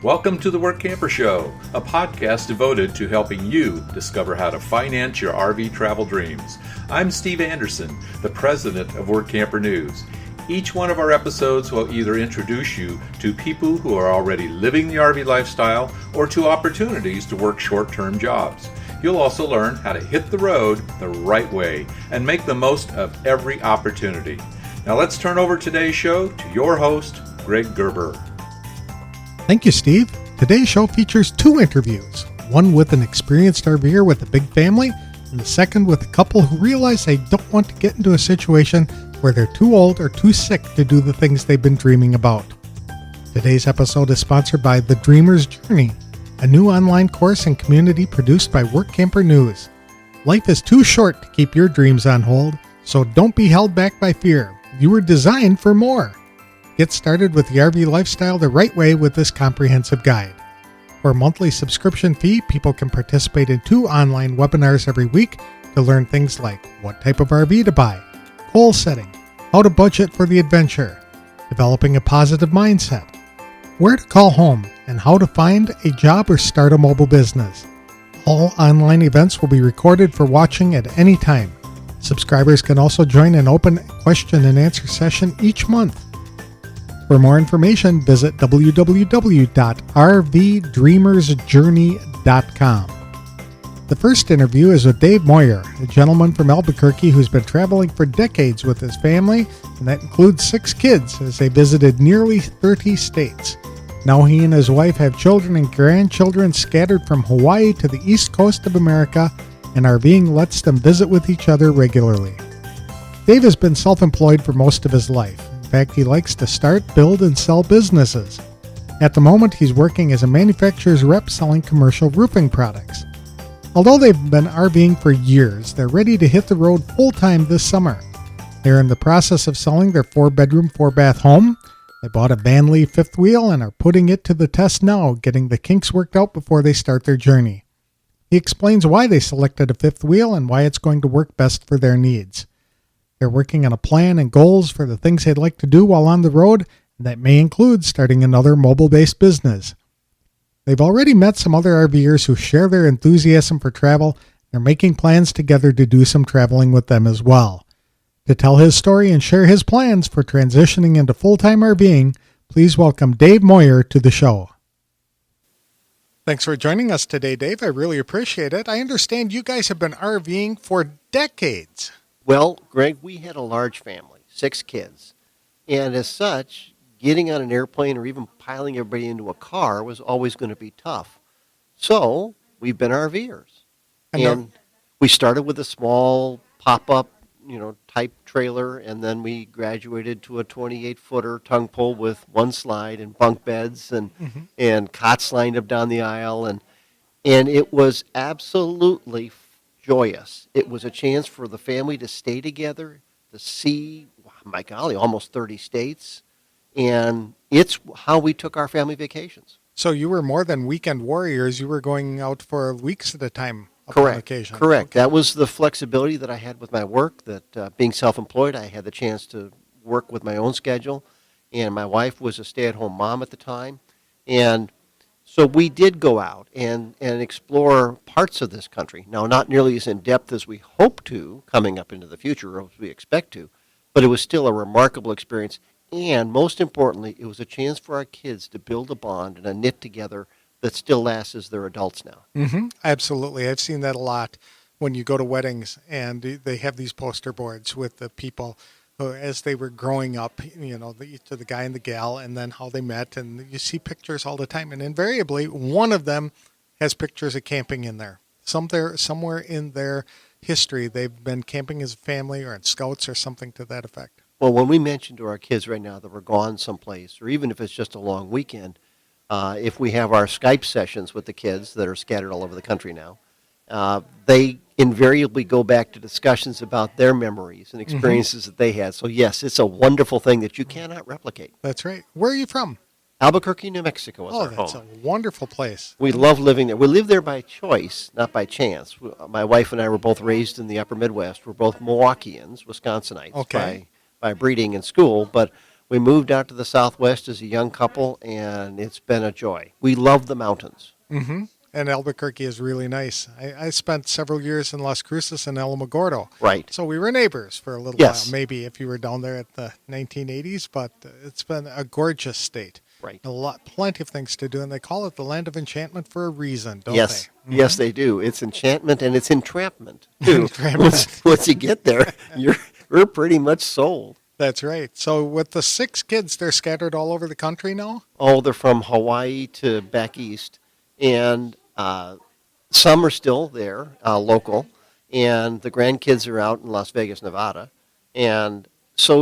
Welcome to the Workamper Show, a podcast devoted to helping you discover how to finance your RV travel dreams. I'm Steve Anderson, the president of Workamper News. Each one of our episodes will either introduce you to people who are already living the RV lifestyle or to opportunities to work short-term jobs. You'll also learn how to hit the road the right way and make the most of every opportunity. Now let's turn over today's show to your host, Greg Gerber. Thank you, Steve. Today's show features two interviews, one with an experienced RVer with a big family, and the second with a couple who realize they don't want to get into a situation where they're too old or too sick to do the things they've been dreaming about. Today's episode is sponsored by The Dreamer's Journey, a new online course and community produced by Workamper News. Life is too short to keep your dreams on hold, so don't be held back by fear. You were designed for more. Get started with the RV lifestyle the right way with this comprehensive guide. For a monthly subscription fee, people can participate in 2 online webinars every week to learn things like what type of RV to buy, goal setting, how to budget for the adventure, developing a positive mindset, where to call home, and how to find a job or start a mobile business. All online events will be recorded for watching at any time. Subscribers can also join an open question and answer session each month. For more information, visit www.rvdreamersjourney.com. The first interview is with Dave Meuer, a gentleman from Albuquerque who's been traveling for decades with his family, and that includes 6 kids as they visited nearly 30 states. Now he and his wife have children and grandchildren scattered from Hawaii to the east coast of America, and RVing lets them visit with each other regularly. Dave has been self-employed for most of his life. In fact, he likes to start, build, and sell businesses. At the moment, he's working as a manufacturer's rep selling commercial roofing products. Although they've been RVing for years, they're ready to hit the road full-time this summer. They're in the process of selling their 4-bedroom, 4-bath home. They bought a Van Lee fifth wheel and are putting it to the test now, getting the kinks worked out before they start their journey. He explains why they selected a fifth wheel and why it's going to work best for their needs. They're working on a plan and goals for the things they'd like to do while on the road, and that may include starting another mobile-based business. They've already met some other RVers who share their enthusiasm for travel. They're making plans together to do some traveling with them as well. To tell his story and share his plans for transitioning into full-time RVing, please welcome Dave Meuer to the show. Thanks for joining us today, Dave. I really appreciate it. I understand you guys have been RVing for decades. Well, Greg, we had a large family, 6 kids. And as such, getting on an airplane or even piling everybody into a car was always going to be tough. So we've been RVers. And we started with a small pop-up, type trailer, and then we graduated to a 28-footer tongue pull with 1 slide and bunk beds and cots lined up down the aisle. And it was absolutely joyous. It was a chance for the family to stay together, to see, my golly, almost 30 states. And it's how we took our family vacations. So you were more than weekend warriors. You were going out for weeks at a time. Correct. Okay. That was the flexibility that I had with my work, that being self-employed, I had the chance to work with my own schedule. And my wife was a stay-at-home mom at the time. And so we did go out and explore parts of this country. Now, not nearly as in-depth as we hope to coming up into the future, or as we expect to, but it was still a remarkable experience. And most importantly, it was a chance for our kids to build a bond and a knit together that still lasts as they're adults now. Mm-hmm. Absolutely. I've seen that a lot when you go to weddings and they have these poster boards with the people who, as they were growing up, the guy and the gal, and then how they met. And you see pictures all the time. And invariably, one of them has pictures of camping in there. Somewhere in their history, they've been camping as a family or in scouts or something to that effect. Well, when we mention to our kids right now that we're gone someplace, or even if it's just a long weekend, if we have our Skype sessions with the kids that are scattered all over the country now, they invariably go back to discussions about their memories and experiences that they had. So, yes, it's a wonderful thing that you cannot replicate. That's right. Where are you from? Albuquerque, New Mexico is our home. Oh, that's a wonderful place. We love living there. We live there by choice, not by chance. My wife and I were both raised in the upper Midwest. We're both Milwaukeeans, Wisconsinites, by breeding and school, but We moved out to the Southwest as a young couple, and it's been a joy. We love the mountains. Mm-hmm. And Albuquerque is really nice. I spent several years in Las Cruces and Alamogordo. Right. So we were neighbors for a little Yes. while, maybe if you were down there at the 1980s, but it's been a gorgeous state. Right. Plenty of things to do, and they call it the land of enchantment for a reason, don't Yes. they? Mm-hmm. Yes, they do. It's enchantment and it's entrapment, too. Entrapment. Once you get there, we're pretty much sold. That's right. So with the 6 kids, they're scattered all over the country now? Oh, they're from Hawaii to back east, and some are still there, local, and the grandkids are out in Las Vegas, Nevada, and so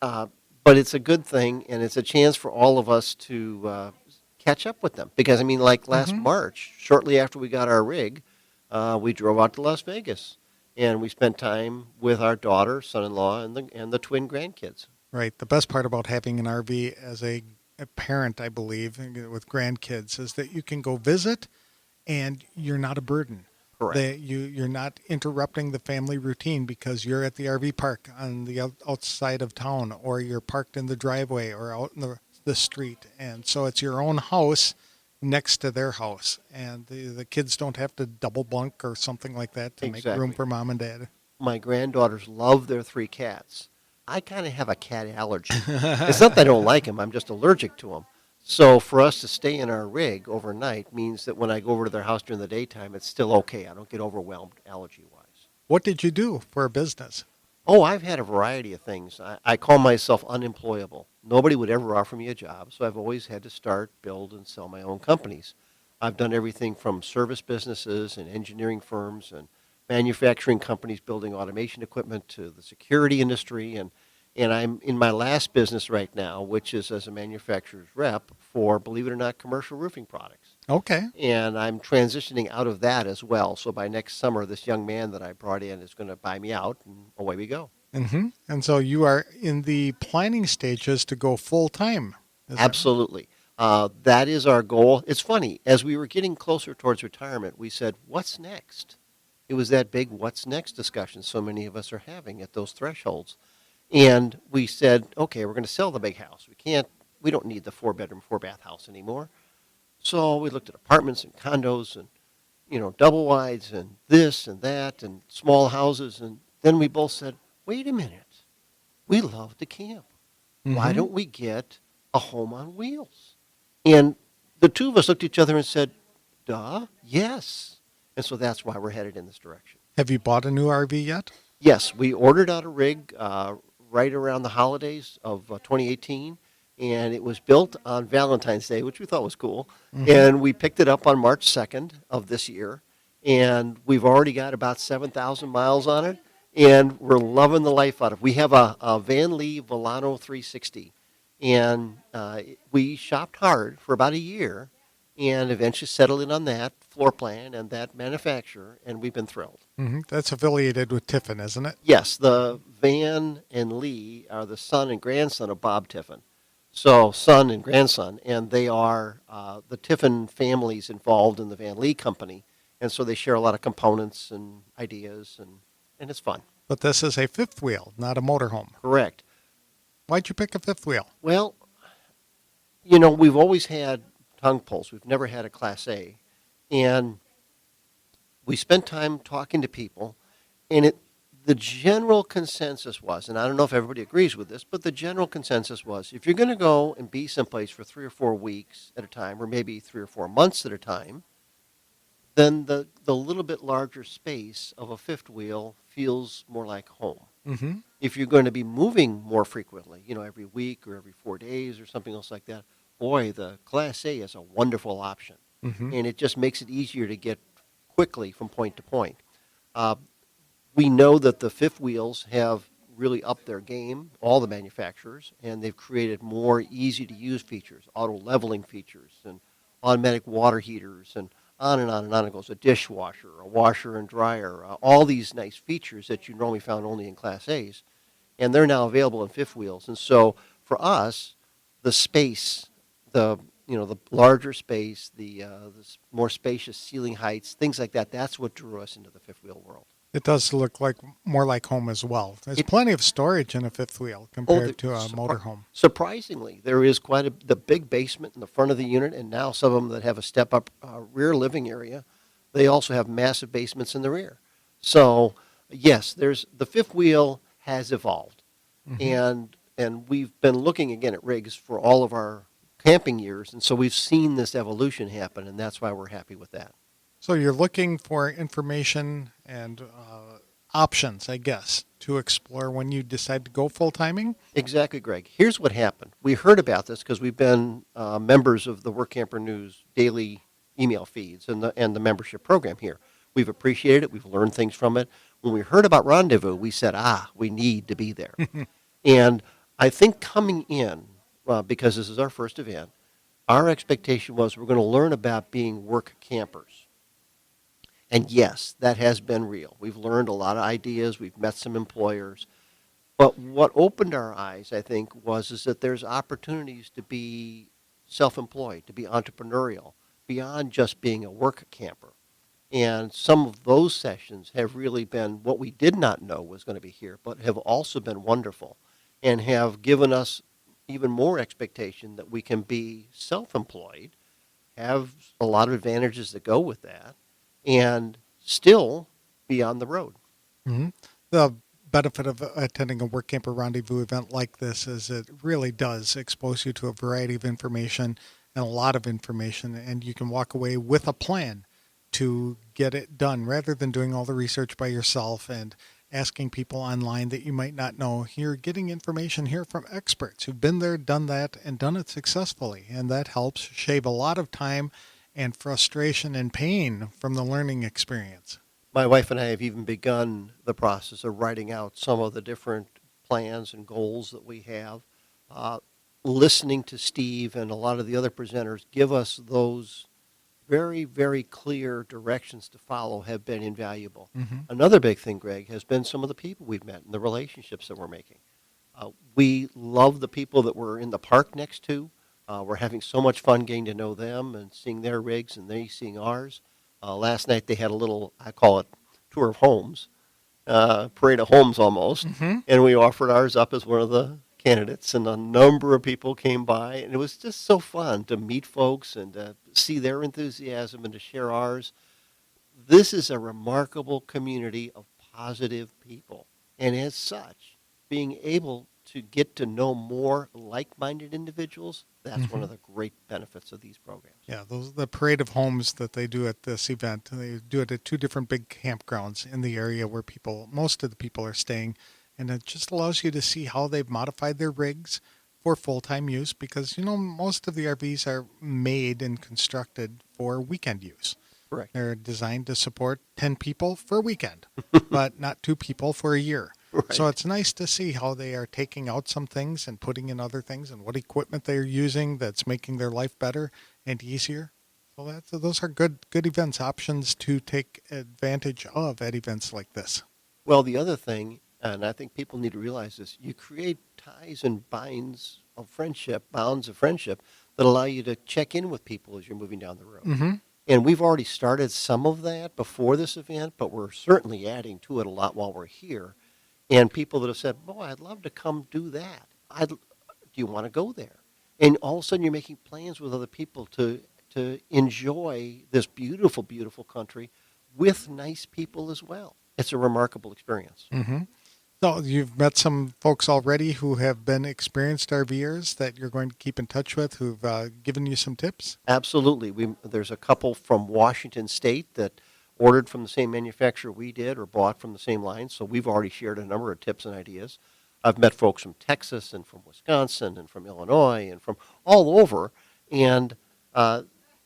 but it's a good thing, and it's a chance for all of us to catch up with them. Because, I mean, like last March, shortly after we got our rig, we drove out to Las Vegas, and we spent time with our daughter, son-in-law, and the twin grandkids. Right. The best part about having an RV as a parent, I believe, with grandkids is that you can go visit and you're not a burden. Correct. You're not interrupting the family routine because you're at the RV park on the outside of town, or you're parked in the driveway or out in the street. And so it's your own house next to their house. And the kids don't have to double bunk or something like that to make room for mom and dad. My granddaughters love their 3 cats. I kind of have a cat allergy. It's not that I don't like them. I'm just allergic to them. So for us to stay in our rig overnight means that when I go over to their house during the daytime, it's still okay. I don't get overwhelmed allergy-wise. What did you do for a business? Oh, I've had a variety of things. I call myself unemployable. Nobody would ever offer me a job, so I've always had to start, build, and sell my own companies. I've done everything from service businesses and engineering firms and manufacturing companies building automation equipment to the security industry, and I'm in my last business right now, which is as a manufacturer's rep for, believe it or not, commercial roofing products. Okay. And I'm transitioning out of that as well. So by next summer, this young man that I brought in is going to buy me out, and away we go. Mm-hmm. And so you are in the planning stages to go full-time. Absolutely. That is our goal. It's funny. As we were getting closer towards retirement, we said, what's next? It was that big what's next discussion so many of us are having at those thresholds. And we said, okay, we're going to sell the big house. We don't need the 4-bedroom, 4-bath house anymore. So we looked at apartments and condos and, double wides and this and that and small houses. And then we both said, wait a minute. We love to camp. Mm-hmm. Why don't we get a home on wheels? And the two of us looked at each other and said, duh, yes. And so that's why we're headed in this direction. Have you bought a new RV yet? Yes, we ordered out a rig right around the holidays of 2018, and it was built on Valentine's Day, which we thought was cool. Mm-hmm. And we picked it up on March 2nd of this year, and we've already got about 7,000 miles on it, and we're loving the life out of it. We have a Van Lee Volano 360, and we shopped hard for about a year and eventually settled in on that floor plan and that manufacturer, and we've been thrilled. Mm-hmm. That's affiliated with Tiffin, isn't it? Yes, the Van and Lee are the son and grandson of Bob Tiffin. So son and grandson, and they are the Tiffin families involved in the Van Lee company, and so they share a lot of components and ideas, and it's fun. But this is a fifth wheel, not a motorhome. Correct. Why'd you pick a fifth wheel? Well, we've always had tongue pulls. We've never had a Class A. And we spent time talking to people, and the general consensus was, and I don't know if everybody agrees with this, but the general consensus was, if you're going to go and be someplace for 3 or 4 weeks at a time, or maybe 3 or 4 months at a time, then the little bit larger space of a fifth wheel feels more like home. Mm-hmm. If you're going to be moving more frequently, every week or every 4 days or something else like that, boy, the Class A is a wonderful option. Mm-hmm. And it just makes it easier to get quickly from point to point. We know that the fifth wheels have really upped their game, all the manufacturers, and they've created more easy-to-use features, auto-leveling features, and automatic water heaters, and on and on and on it goes, a dishwasher, a washer and dryer, all these nice features that you normally found only in Class A's, and they're now available in fifth wheels. And so for us, the space, the larger space, the more spacious ceiling heights, things like that, that's what drew us into the fifth wheel world. It does look like more like home as well. There's It, plenty of storage in a fifth wheel compared to a motorhome. surprisingly, there is the big basement in the front of the unit, and now some of them that have a step-up rear living area, they also have massive basements in the rear. So, yes, there's the fifth wheel has evolved, Hmm. and we've been looking again at rigs for all of our camping years, and so we've seen this evolution happen, and that's why we're happy with that. So you're looking for information and options, I guess, to explore when you decide to go full timing. Exactly, Greg. Here's what happened. We heard about this because we've been members of the Workamper News daily email feeds and the membership program here. We've appreciated it. We've learned things from it. When we heard about Rendezvous, we said, we need to be there. And I think coming in, because this is our first event, our expectation was we're going to learn about being work campers. And yes, that has been real. We've learned a lot of ideas. We've met some employers. But what opened our eyes, I think, is that there's opportunities to be self-employed, to be entrepreneurial, beyond just being a work camper. And some of those sessions have really been what we did not know was going to be here, but have also been wonderful and have given us even more expectation that we can be self-employed, have a lot of advantages that go with that, and still be on the road. Hmm. The benefit of attending a Work Camper Rendezvous event like this is it really does expose you to a variety of information and a lot of information, and you can walk away with a plan to get it done rather than doing all the research by yourself and asking people online that you might not know. You're getting information here from experts who've been there, done that, and done it successfully, and that helps shave a lot of time and frustration and pain from the learning experience. My wife and I have even begun the process of writing out some of the different plans and goals that we have. Uh, Listening to Steve and a lot of the other presenters give us those very, very clear directions to follow have been invaluable. Hmm. Another big thing, Greg, has been some of the people we've met and the relationships that we're making. We love the people that we're in the park next to. We're having so much fun getting to know them and seeing their rigs and they seeing ours. Last night they had a little, I call it, tour of homes, parade of homes almost, Hmm. and we offered ours up as one of the candidates, and a number of people came by, and it was just so fun to meet folks and to see their enthusiasm and to share ours. This is a remarkable community of positive people, and as such, being able to get to know more like-minded individuals, that's one of the great benefits of these programs. Yeah, the parade of homes that they do at this event. They do it at two different big campgrounds in the area where most of the people are staying, and it just allows you to see how they've modified their rigs for full-time use because most of the RVs are made and constructed for weekend use. Correct. They're designed to support 10 people for a weekend, but not 2 people for a year. Right. So it's nice to see how they are taking out some things and putting in other things and what equipment they're using that's making their life better and easier. So those are good events, options to take advantage of at events like this. Well, the other thing, and I think people need to realize this, you create ties and bounds of friendship that allow you to check in with people as you're moving down the road. Mm-hmm. And we've already started some of that before this event, but we're certainly adding to it a lot while we're here. And people that have said, boy, I'd love to come do that. Do you want to go there? And all of a sudden you're making plans with other people to enjoy this beautiful, beautiful country with nice people as well. It's a remarkable experience. Mm-hmm. So you've met some folks already who have been experienced RVers that you're going to keep in touch with who've given you some tips? Absolutely. There's a couple from Washington State that ordered from the same manufacturer we did or bought from the same line, so we've already shared a number of tips and ideas. I've met folks from Texas and from Wisconsin and from Illinois and from all over, and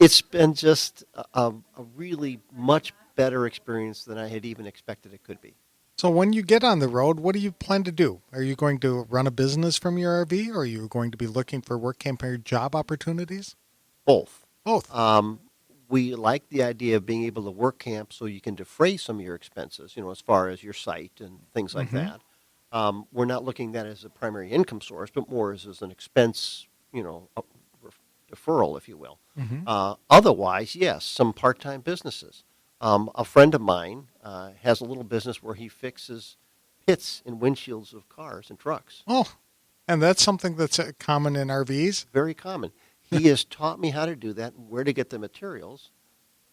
it's been just a really much better experience than I had even expected it could be. So when you get on the road, what do you plan to do? Are you going to run a business from your RV, or are you going to be looking for work camper job opportunities? Both. Both. We like the idea of being able to work camp so you can defray some of your expenses, as far as your site and things like that. We're not looking at that as a primary income source, but more as an expense, deferral, if you will. Otherwise, yes, some part-time businesses. A friend of mine has a little business where he fixes pits in windshields of cars and trucks. Oh, and that's something that's common in RVs? Very common. He has taught me how to do that, where to get the materials,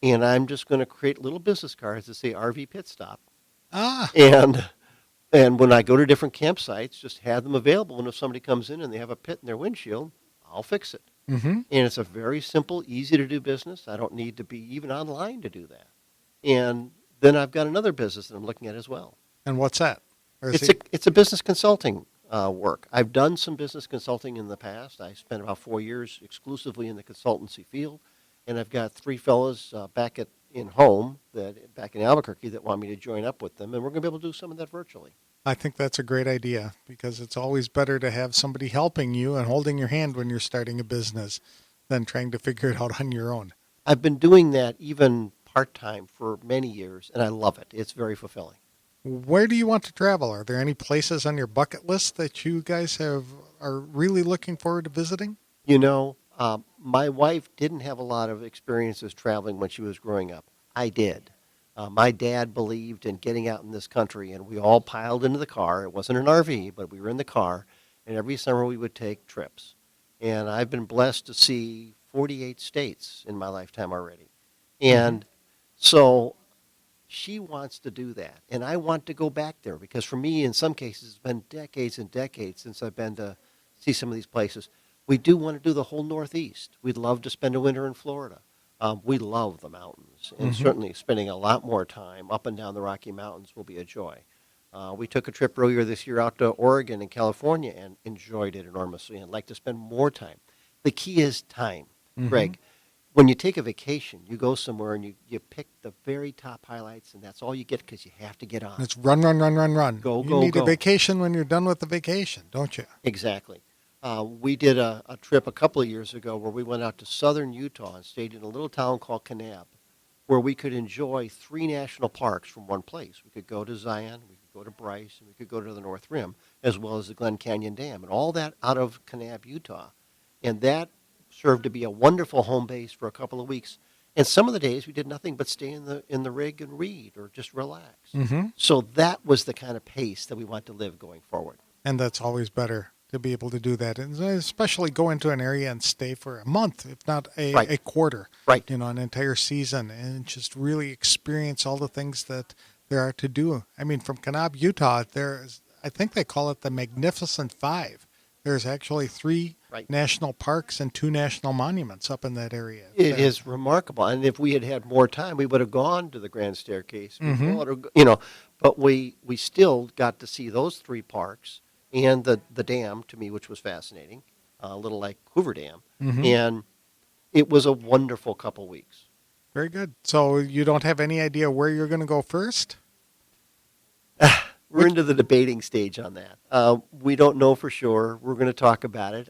and I'm just going to create little business cards that say RV Pit Stop. Ah, And when I go to different campsites, just have them available. And if somebody comes in and they have a pit in their windshield, I'll fix it. mm-hmm. And it's a very simple, easy to do business. I don't need to be even online to do that. And then I've got another business that I'm looking at as well. And what's that? Or is It's a business consulting work. I've done some business consulting in the past. I spent about 4 years exclusively in the consultancy field, and I've got 3 fellows back in Albuquerque that want me to join up with them, and we're going to be able to do some of that virtually. I think that's a great idea because it's always better to have somebody helping you and holding your hand when you're starting a business than trying to figure it out on your own. I've been doing that even part-time for many years, and I love it. It's very fulfilling. Where do you want to travel? Are there any places on your bucket list that you guys are really looking forward to visiting? You know, my wife didn't have a lot of experiences traveling when she was growing up. I did. My dad believed in getting out in this country, and we all piled into the car. It wasn't an RV, but we were in the car, and every summer we would take trips. And I've been blessed to see 48 states in my lifetime already. And so she wants to do that, and I want to go back there because for me, in some cases, it's been decades and decades since I've been to see some of these places. We do want to do the whole Northeast. We'd love to spend a winter in Florida. We love the mountains, and certainly spending a lot more time up and down the Rocky Mountains will be a joy. We took a trip earlier this year out to Oregon and California and enjoyed it enormously and like to spend more time. The key is time, Greg. When you take a vacation, you go somewhere and you pick the very top highlights, and that's all you get because you have to get on. It's run, run, run, run, run. Go, you go, need go. a vacation when you're done with the vacation, don't you? Exactly. We did a trip a couple of years ago where we went out to southern Utah and stayed in a little town called Kanab, where we could enjoy 3 national parks from one place. We could go to Zion, we could go to Bryce, and we could go to the North Rim, as well as the Glen Canyon Dam, and all that out of Kanab, Utah. And that served to be a wonderful home base for a couple of weeks. And some of the days we did nothing but stay in the rig and read or just relax. So that was the kind of pace that we want to live going forward. And that's always better to be able to do that, and especially go into an area and stay for a month, if not a quarter, Right. an entire season, and just really experience all the things that there are to do. I mean, from Kanab, Utah, I think they call it the Magnificent Five. There's actually 3 national parks and 2 national monuments up in that area. It is remarkable. And if we had had more time, we would have gone to the Grand Staircase. But we still got to see those 3 parks and the dam, to me, which was fascinating, a little like Hoover Dam. And it was a wonderful couple weeks. Very good. So you don't have any idea where you're going to go first? We're into the debating stage on that. We don't know for sure. We're going to talk about it.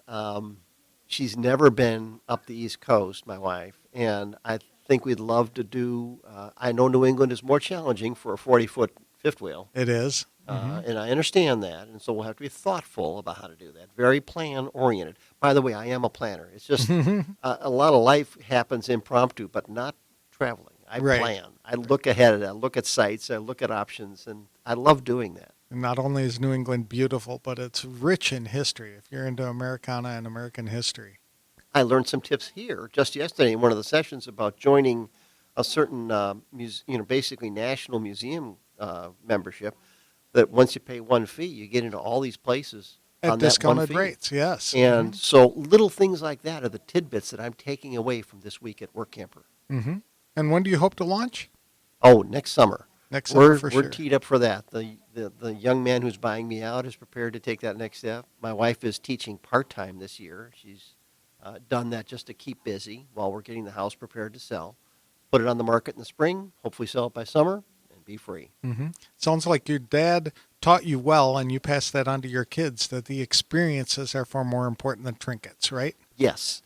She's never been up the East Coast, my wife, and I think we'd love to do. I know New England is more challenging for a 40-foot fifth wheel. It is. And I understand that, and so we'll have to be thoughtful about how to do that. Very plan-oriented. By the way, I am a planner. It's just a lot of life happens impromptu, but not traveling. I plan. I look ahead. I look at sites. I look at options, and I love doing that. And not only is New England beautiful, but it's rich in history, if you're into Americana and American history. I learned some tips here just yesterday in one of the sessions about joining a certain, basically national museum membership, that once you pay one fee, you get into all these places At on that one discounted fee. rates, yes. And so little things like that are the tidbits that I'm taking away from this week at Workamper. And when do you hope to launch? Oh, next summer. Next summer, We're sure. teed up for that. The young man who's buying me out is prepared to take that next step. My wife is teaching part-time this year. She's done that just to keep busy while we're getting the house prepared to sell. Put it on the market in the spring, hopefully sell it by summer, and be free. Sounds like your dad taught you well, and you passed that on to your kids, that the experiences are far more important than trinkets, right? Yes.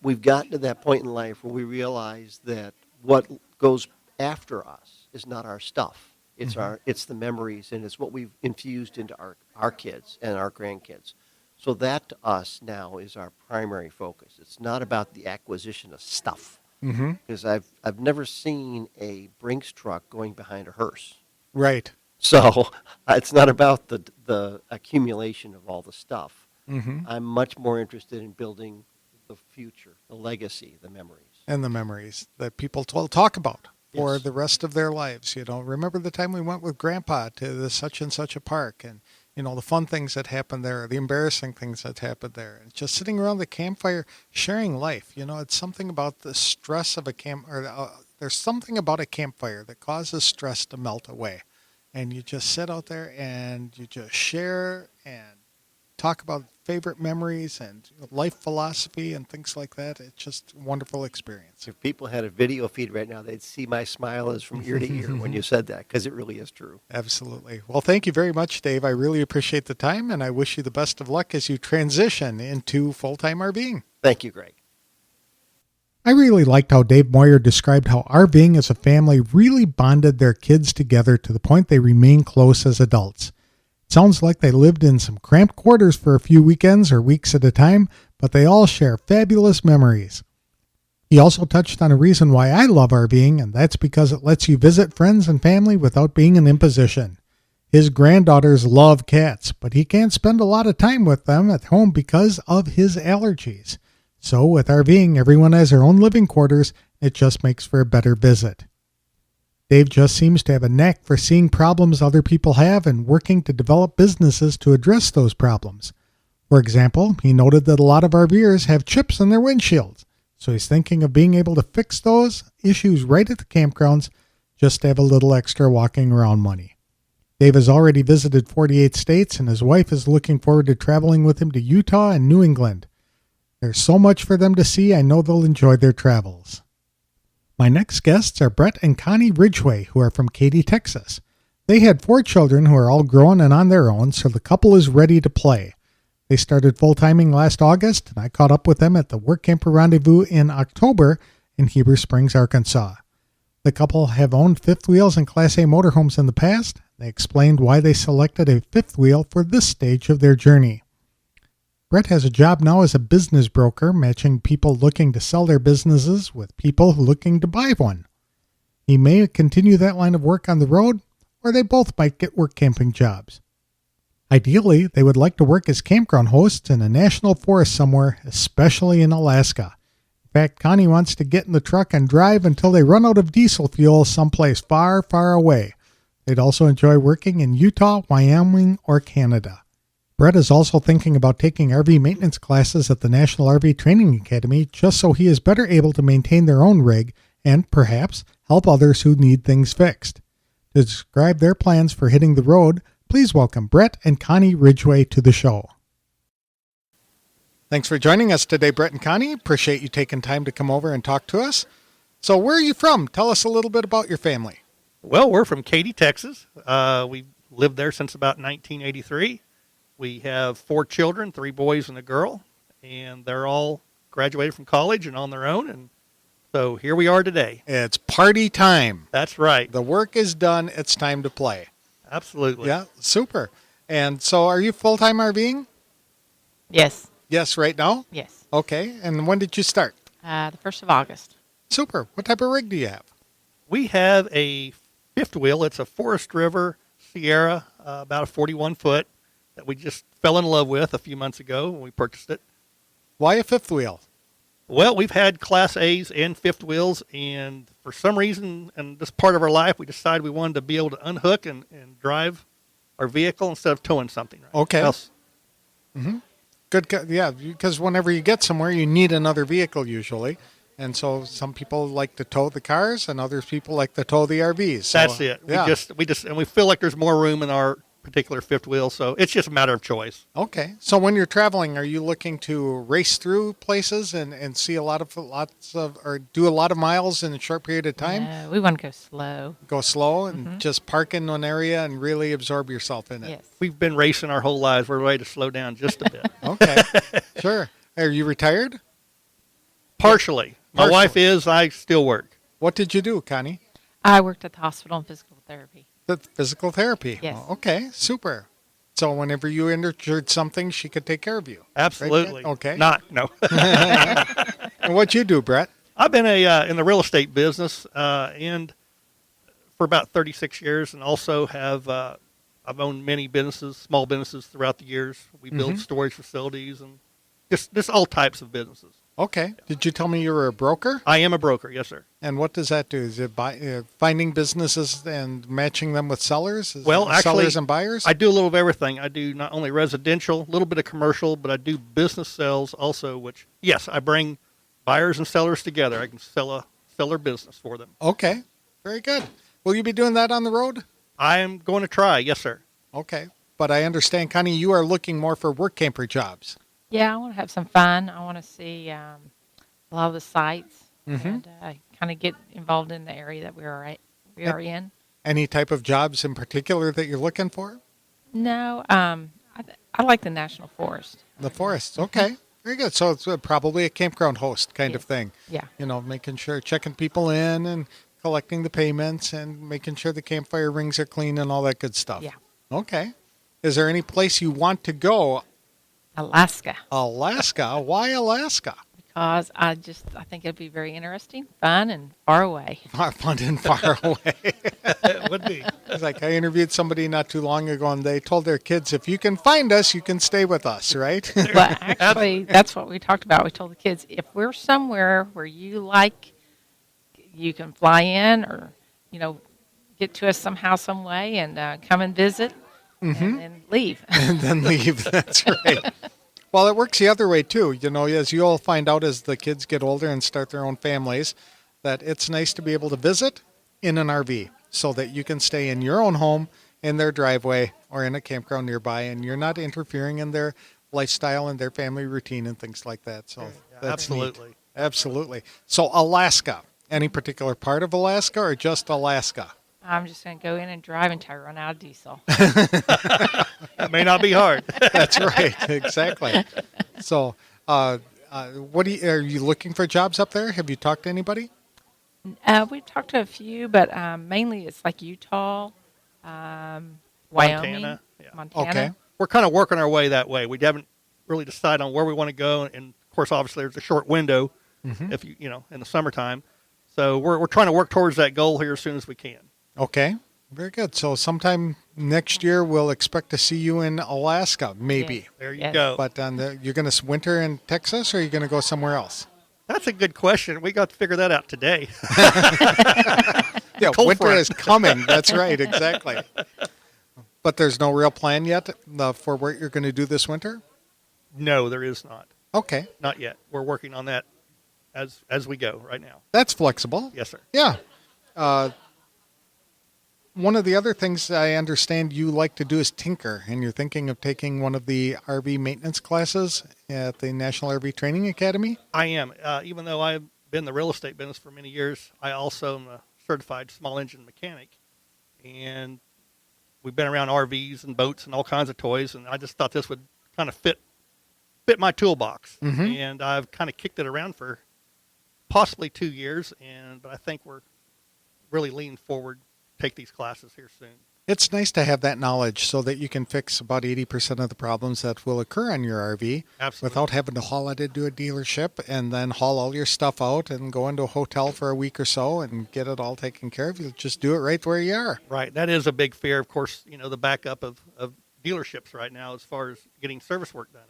We've gotten to that point in life where we realize that what goes after us is not our stuff. It's it's the memories, and it's what we've infused into our kids and our grandkids. So that to us now is our primary focus. It's not about the acquisition of stuff. Mm-hmm. because I've never seen a Brinks truck going behind a hearse. Right. So it's not about the accumulation of all the stuff. Mm-hmm. I'm much more interested in building the future, the legacy, the memories. And the memories that people talk about for Yes. the rest of their lives. Remember the time we went with Grandpa to the such and such a park, and the fun things that happened there, the embarrassing things that happened there, and just sitting around the campfire sharing life. It's something about the stress of a there's something about a campfire that causes stress to melt away, and you just sit out there and you just share and talk about favorite memories and life philosophy and things like that. It's just a wonderful experience. If people had a video feed right now, they'd see my smile is from ear to ear when you said that, because it really is true. Absolutely. Well, thank you very much, Dave. I really appreciate the time, and I wish you the best of luck as you transition into full-time RVing. Thank you, Greg. I really liked how Dave Meuer described how RVing as a family really bonded their kids together to the point they remain close as adults. Sounds like they lived in some cramped quarters for a few weekends or weeks at a time, but they all share fabulous memories. He also touched on a reason why I love RVing, and that's because it lets you visit friends and family without being an imposition. His granddaughters love cats, but he can't spend a lot of time with them at home because of his allergies. So with RVing, everyone has their own living quarters. It just makes for a better visit. Dave just seems to have a knack for seeing problems other people have and working to develop businesses to address those problems. For example, he noted that a lot of RVers have chips in their windshields, so he's thinking of being able to fix those issues right at the campgrounds just to have a little extra walking around money. Dave has already visited 48 states, and his wife is looking forward to traveling with him to Utah and New England. There's so much for them to see. I know they'll enjoy their travels. My next guests are Brett and Connie Ridgway, who are from Katy, Texas. They had 4 children who are all grown and on their own, so the couple is ready to play. They started full-timing last August, and I caught up with them at the Workamper Rendezvous in October in Heber Springs, Arkansas. The couple have owned fifth wheels and Class A motorhomes in the past. They explained why they selected a fifth wheel for this stage of their journey. Brett has a job now as a business broker, matching people looking to sell their businesses with people looking to buy one. He may continue that line of work on the road, or they both might get work camping jobs. Ideally, they would like to work as campground hosts in a national forest somewhere, especially in Alaska. In fact, Connie wants to get in the truck and drive until they run out of diesel fuel someplace far, far away. They'd also enjoy working in Utah, Wyoming, or Canada. Brett is also thinking about taking RV maintenance classes at the National RV Training Academy just so he is better able to maintain their own rig and, perhaps, help others who need things fixed. To describe their plans for hitting the road, please welcome Brett and Connie Ridgway to the show. Thanks for joining us today, Brett and Connie. Appreciate you taking time to come over and talk to us. So where are you from? Tell us a little bit about your family. Well, we're from Katy, Texas. We've lived there since about 1983. We have 4 children, 3 boys and a girl, and they're all graduated from college and on their own, and so here we are today. It's party time. That's right. The work is done. It's time to play. Absolutely. Yeah, super. And so are you full-time RVing? Yes. Yes, right now? Yes. Okay. And when did you start? The 1st of August. Super. What type of rig do you have? We have a fifth wheel. It's a Forest River Sierra, about a 41-foot, that we just fell in love with a few months ago when we purchased it. Why a fifth wheel? Well, we've had Class A's and fifth wheels, and for some reason in this part of our life, we decided we wanted to be able to unhook and drive our vehicle instead of towing something. Right? Okay. Else. Mm-hmm. Good. Yeah, because whenever you get somewhere, you need another vehicle usually. And so some people like to tow the cars and other people like to tow the RVs. So, that's it. Yeah. We feel like there's more room in our particular fifth wheel, so it's just a matter of choice. Okay. So when you're traveling, are you looking to race through places and see or do a lot of miles in a short period of time? No, we want to go slow. Go slow and just park in one area and really absorb yourself in it. Yes. We've been racing our whole lives. We're ready to slow down just a bit. Okay. Sure. Are you retired? Partially. My Partially. wife is. I still work. What did you do, Connie? I worked at the hospital in physical therapy. The physical therapy. Yes. Oh, okay. Super. So whenever you injured something, she could take care of you. Absolutely. Right? Okay. No. And what'd you do, Brett? I've been in the real estate business and for about 36 years, and also have I've owned many businesses, small businesses throughout the years. We build storage facilities and just all types of businesses. Okay. Did you tell me you were a broker? I am a broker, yes, sir. And what does that do? Is it finding businesses and matching them with sellers? Well, actually, sellers and buyers? I do a little of everything. I do not only residential, a little bit of commercial, but I do business sales also, which, yes, I bring buyers and sellers together. I can sell their business for them. Okay. Very good. Will you be doing that on the road? I am going to try, yes, sir. Okay. But I understand, Connie, you are looking more for Workamper jobs. Yeah, I want to have some fun. I want to see a lot of the sites and kind of get involved in the area that we are in. Any type of jobs in particular that you're looking for? No, I like the National Forest. The forests. Okay. Very good. So it's probably a campground host kind of Yes. thing. Yeah. You know, making sure, checking people in and collecting the payments and making sure the campfire rings are clean and all that good stuff. Yeah. Okay. Is there any place you want to go? Alaska, Alaska. Why Alaska? because I think it'd be very interesting, fun, and far away. Fun and far away. It would be. It's like I interviewed somebody not too long ago, and they told their kids, if you can find us, you can stay with us, right? But actually, that's what we talked about. We told the kids, if we're somewhere where you like, you can fly in or, get to us somehow, some way, and come and visit and then leave. And then leave. That's right. Well, it works the other way, too. As you'll find out as the kids get older and start their own families, that it's nice to be able to visit in an RV so that you can stay in your own home, in their driveway, or in a campground nearby, and you're not interfering in their lifestyle and their family routine and things like that. So that's neat. Absolutely. Absolutely. So Alaska, any particular part of Alaska or just Alaska? I'm just going to go in and drive until I run out of diesel. It may not be hard. That's right. Exactly. So, what are you looking for jobs up there? Have you talked to anybody? We've talked to a few, but mainly it's like Utah, Wyoming, Montana, yeah. Montana. Okay. We're kind of working our way that way. We haven't really decided on where we want to go, and of course, obviously, there's a short window if in the summertime. So we're trying to work towards that goal here as soon as we can. Okay. Very good. So sometime next year we'll expect to see you in Alaska, maybe. Yes. There you Yes. go. But you're going to winter in Texas, or are you going to go somewhere else? That's a good question. We got to figure that out today. Yeah, Cold winter front. is coming. That's right. Exactly. But there's no real plan yet for what you're going to do this winter? No, there is not. Okay. Not yet. We're working on that as we go right now. That's flexible. Yes, sir. Yeah. One of the other things I understand you like to do is tinker, and you're thinking of taking one of the RV maintenance classes at the National RV Training Academy? I am. Even though I've been in the real estate business for many years, I also am a certified small engine mechanic. And we've been around RVs and boats and all kinds of toys, and I just thought this would kind of fit my toolbox. And I've kind of kicked it around for possibly 2 years, but I think we're really leaning forward. Take these classes here soon. It's nice to have that knowledge so that you can fix about 80% of the problems that will occur on your RV. Absolutely. Without having to haul it into a dealership and then haul all your stuff out and go into a hotel for a week or so and get it all taken care of. You just do it right where you are. Right. That is a big fear. Of course, the backup of dealerships right now as far as getting service work done.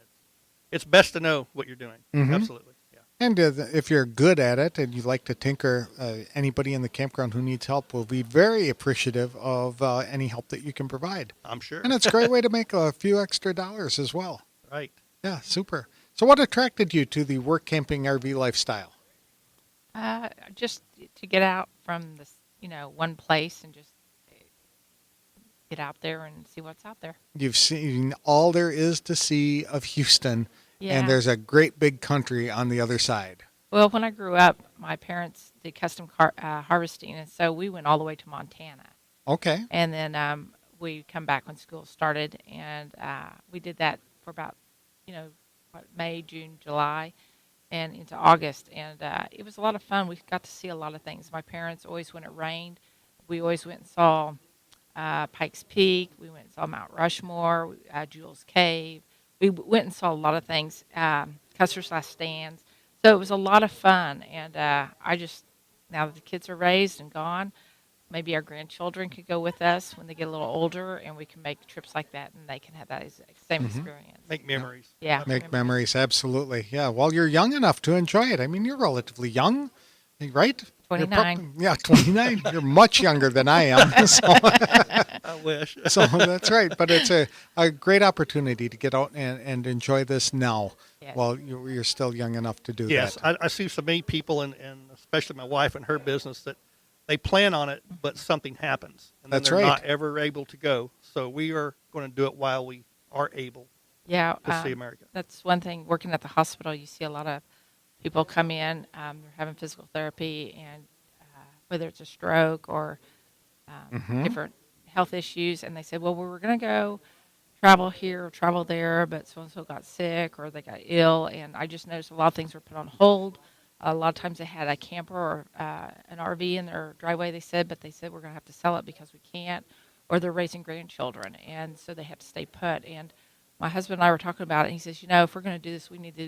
It's best to know what you're doing. Absolutely. Yeah. And if you're good at it and you like to tinker, anybody in the campground who needs help will be very appreciative of any help that you can provide. I'm sure. And it's a great way to make a few extra dollars as well. Right. Yeah, super. So what attracted you to the work camping RV lifestyle? Just to get out from this, one place and just get out there and see what's out there. You've seen all there is to see of Houston, Yeah. and there's a great big country on the other side. Well, when I grew up, my parents did custom harvesting, and so we went all the way to Montana. Okay. And then we come back when school started, and we did that for about, May, June, July, and into August. And it was a lot of fun. We got to see a lot of things. My parents always, when it rained, we always went and saw Pikes Peak. We went and saw Mount Rushmore, Jules Cave. We went and saw a lot of things, Custer's Last Stands. So it was a lot of fun, and I just now that the kids are raised and gone, maybe our grandchildren could go with us when they get a little older, and we can make trips like that, and they can have that same experience. Make memories. Yeah, Make memories, absolutely. Yeah, well, you're young enough to enjoy it. I mean, you're relatively young, right? You're 29. yeah, 29. You're much younger than I am. So, I wish. so that's right. But it's a great opportunity to get out and enjoy this now Yes. while you're still young enough to do Yes, that. I see so many people, and especially my wife and her business, that they plan on it, but something happens, and then That's they're right. not ever able to go. So we are going to do it while we are able Yeah, to see America. that's one thing. Working at the hospital, you see a lot of people come in. They're having physical therapy, and whether it's a stroke or different health issues, and they say, "Well, we were going to go travel here or travel there, but so and so got sick or they got ill," and I just noticed a lot of things were put on hold. A lot of times they had a camper or an RV in their driveway. They said, but they said we're going to have to sell it because we can't, or they're raising grandchildren, and so they have to stay put. And my husband and I were talking about it. And he says, if we're going to do this, we need to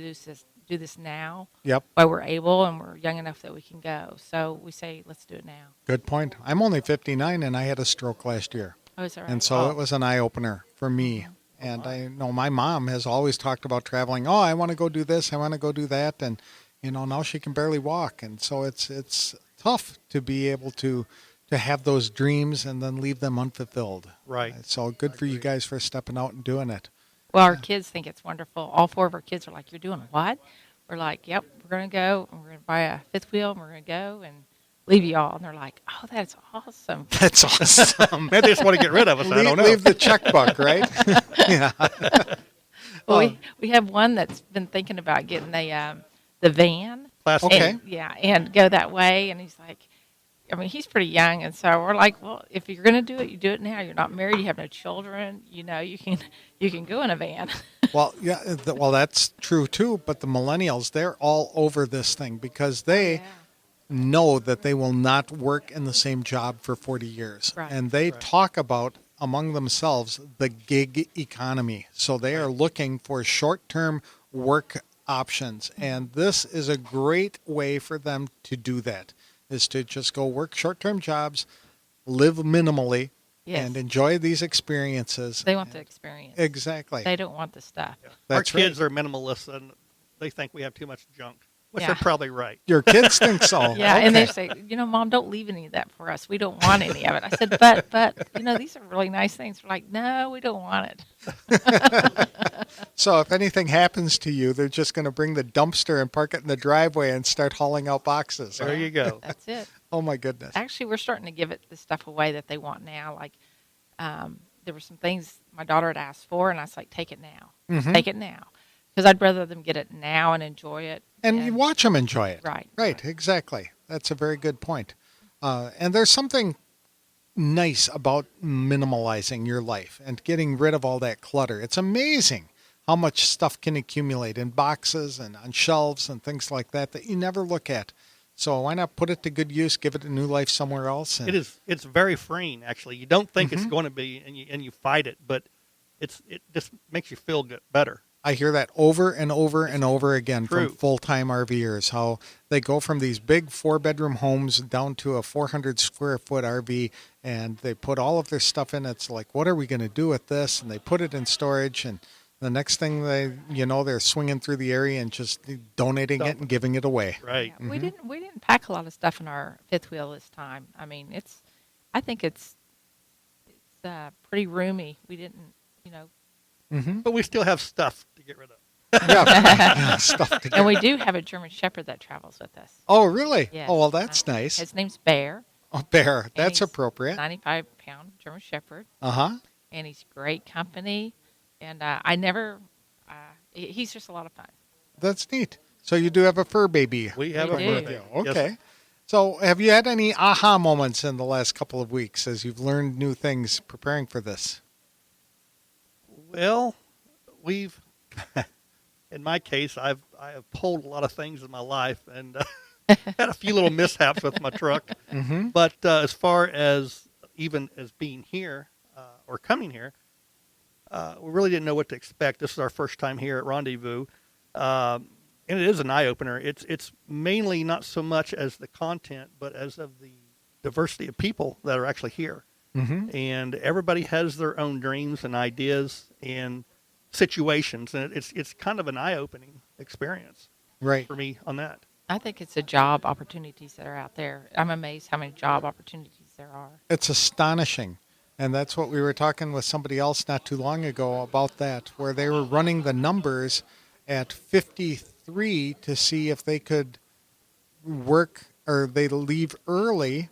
do this now Yep. while we're able and we're young enough that we can go. So we say, let's do it now. Good point. I'm only 59 and I had a stroke last year. Oh, is that right? And so it was an eye-opener for me. And I know my mom has always talked about traveling. Oh, I want to go do this. I want to go do that. And, now she can barely walk. And so it's tough to be able to have those dreams and then leave them unfulfilled. Right. So good for you agree. guys for stepping out and doing it. Well, our kids think it's wonderful. All 4 of our kids are like, "You're doing what?" We're like, "Yep, we're going to go, and we're going to buy a fifth wheel, and we're going to go and leave you all." And they're like, "Oh, that's awesome." That's awesome. Maybe they just want to get rid of us. I don't know. Leave the checkbook, right? Yeah. Well, we have one that's been thinking about getting the van. Plastic. Okay. And, and go that way. And he's like, he's pretty young, and so we're like, well, if you're going to do it, you do it now. You're not married, you have no children. You can go in a van. Well, yeah. Well, that's true too. But the millennials, they're all over this thing because they know that they will not work in the same job for 40 years, Right. and they talk about among themselves the gig economy. So they are looking for short-term work options, and this is a great way for them to do that. Is to just go work short-term jobs, live minimally, Yes. and enjoy these experiences. They want the experience. Exactly. They don't want the stuff. Our That's right. kids are minimalists, and they think we have too much junk, which Yeah. they're probably right. Your kids think so. Yeah, and they Okay. say, Mom, don't leave any of that for us. We don't want any of it. I said, but these are really nice things. We're like, no, we don't want it. So if anything happens to you, they're just going to bring the dumpster and park it in the driveway and start hauling out boxes. There you go. That's it. Oh my goodness. Actually, we're starting to give the stuff away that they want now. Like, there were some things my daughter had asked for, and I was like, take it now. Mhm. Take it now. Because I'd rather them get it now and enjoy it. And you watch them enjoy it. Right. Right, exactly. That's a very good point. And there's something nice about minimalizing your life and getting rid of all that clutter. It's amazing how much stuff can accumulate in boxes and on shelves and things like that you never look at. So why not put it to good use, give it a new life somewhere else? And It is. It's very freeing, actually. You don't think it's going to be, and you fight it, but it just makes you feel good, better. I hear that over and over and over again True. from full-time RVers, how they go from these big 4-bedroom homes down to a 400-square-foot RV, and they put all of their stuff in. It's like, what are we going to do with this? And they put it in storage, and the next thing they're swinging through the area and just donating it and giving it away. Right. Yeah, we didn't pack a lot of stuff in our fifth wheel this time. I mean, I think it's pretty roomy. We didn't, But we still have stuff to get rid of. Yeah, stuff to get. and we do have a German Shepherd that travels with us. Oh, really? Yes. Oh, well, that's nice. His name's Bear. Oh, Bear. That's he's appropriate. 95-pound German Shepherd, Uh-huh. and he's great company. And he's just a lot of fun. That's neat. So you do have a fur baby. We have We a do. birthday. Okay. Yes. So have you had any aha moments in the last couple of weeks as you've learned new things preparing for this? Well, in my case, I have pulled a lot of things in my life and had a few little mishaps with my truck. Mm-hmm. But as far as even as being here or coming here, we really didn't know what to expect. This is our first time here at Rendezvous. And and it is an eye opener. It's mainly not so much as the content, but as of the diversity of people that are actually here. Mm-hmm. And everybody has their own dreams and ideas and situations, and it's kind of an eye-opening experience Right. for me on that. I think it's the job opportunities that are out there. I'm amazed how many job opportunities there are. It's astonishing. And that's what we were talking with somebody else not too long ago about that, where they were running the numbers at 53 to see if they could work or they leave early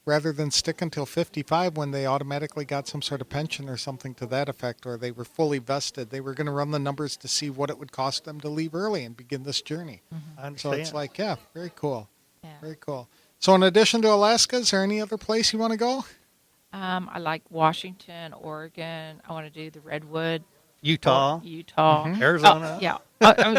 rather than stick until 55 when they automatically got some sort of pension or something to that effect, or they were fully vested. They were going to run the numbers to see what it would cost them to leave early and begin this journey. Mm-hmm. I So understand. it's like, yeah, very cool. Yeah. Very cool. So in addition to Alaska, is there any other place you want to go? I like Washington, Oregon. I want to do the Redwood. Utah, Utah. Mhm. Arizona. Oh, yeah.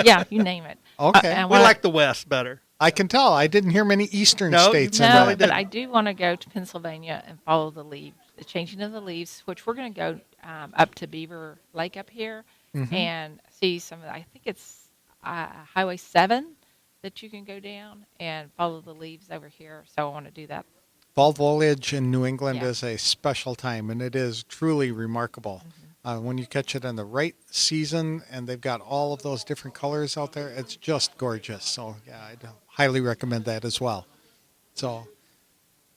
Yeah, you name it. Okay. I We wanna- like the West better. I can tell. I didn't hear many eastern No, states in you No, that. really but didn't. I do want to go to Pennsylvania and follow the leaves, the changing of the leaves, which we're going to go up to Beaver Lake up here Mhm. and see some of the, I think it's Highway 7 that you can go down and follow the leaves over here. So I want to do that. Fall foliage in New England Yeah. is a special time, and it is truly remarkable. When you catch it in the right season, and they've got all of those different colors out there, it's just gorgeous. So, yeah, I'd highly recommend that as well. So,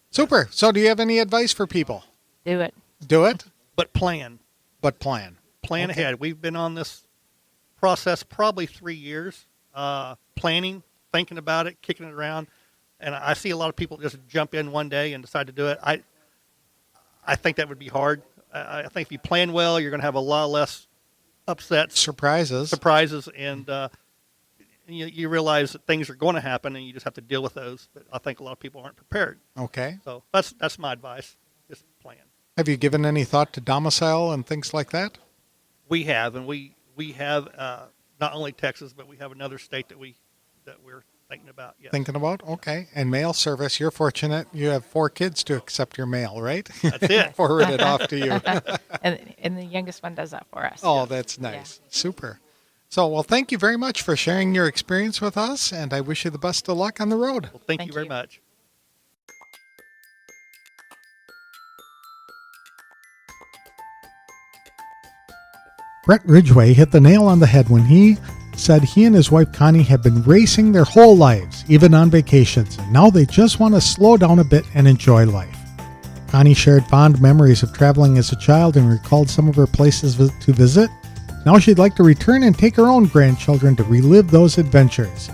super. So, do you have any advice for people? Do it. Do it, But plan plan. Okay. ahead. We've been on this process probably 3 years, planning, thinking about it, kicking it around. And I see a lot of people just jump in one day and decide to do it. I think that would be hard. I think if you plan well, you're going to have a lot less upsets, Surprises. surprises, and you realize that things are going to happen, and you just have to deal with those. But I think a lot of people aren't prepared. Okay. So that's my advice. Just plan. Have you given any thought to domicile and things like that? We have, and we have not only Texas, but we have another state that we're thinking about. Yes. Thinking about? Okay. And mail service, you're fortunate. You have 4 kids to accept your mail, right? That's it. Forward it off to you. And the youngest one does that for us. Oh, that's nice. Super. So, well, thank you very much for sharing your experience with us, and I wish you the best of luck on the road. Well, thank Thank you very you. much. Brett Ridgway hit the nail on the head when he said he and his wife Connie have been racing their whole lives, even on vacations, and now they just want to slow down a bit and enjoy life. Connie shared fond memories of traveling as a child and recalled some of her places to visit. Now she'd like to return and take her own grandchildren to relive those adventures.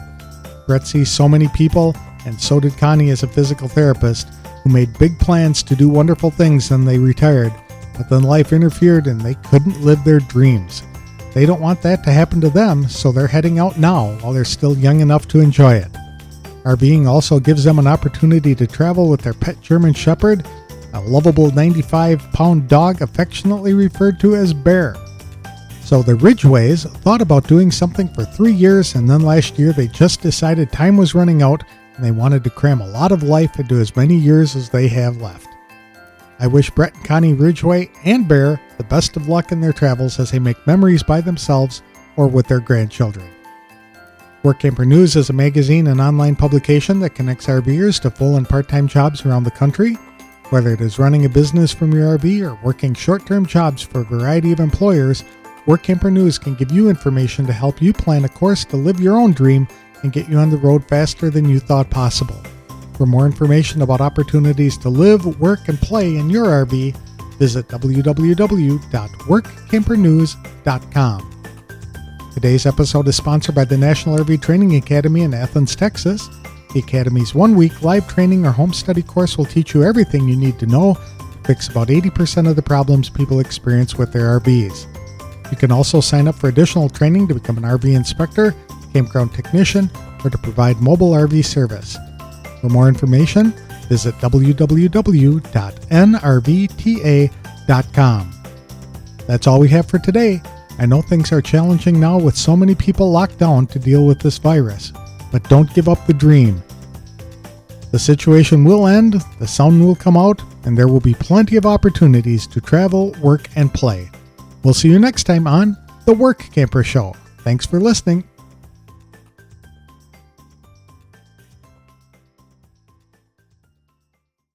Brett sees so many people, and so did Connie as a physical therapist, who made big plans to do wonderful things when they retired, but then life interfered and they couldn't live their dreams. They don't want that to happen to them, so they're heading out now while they're still young enough to enjoy it. RVing also gives them an opportunity to travel with their pet German Shepherd, a lovable 95-pound dog affectionately referred to as Bear. So the Ridgways thought about doing something for 3 years, and then last year they just decided time was running out and they wanted to cram a lot of life into as many years as they have left. I wish Brett and Connie Ridgway and Bear the best of luck in their travels as they make memories by themselves or with their grandchildren. Workamper News is a magazine and online publication that connects RVers to full and part-time jobs around the country. Whether it is running a business from your RV or working short-term jobs for a variety of employers, Workamper News can give you information to help you plan a course to live your own dream and get you on the road faster than you thought possible. For more information about opportunities to live, work, and play in your RV, visit www.workampernews.com. Today's episode is sponsored by the National RV Training Academy in Athens, Texas. The Academy's 1-week live training or home study course will teach you everything you need to know to fix about 80% of the problems people experience with their RVs. You can also sign up for additional training to become an RV inspector, campground technician, or to provide mobile RV service. For more information, visit www.nrvta.com. That's all we have for today. I know things are challenging now with so many people locked down to deal with this virus, but don't give up the dream. The situation will end, the sun will come out, and there will be plenty of opportunities to travel, work, and play. We'll see you next time on The Workamper Show. Thanks for listening.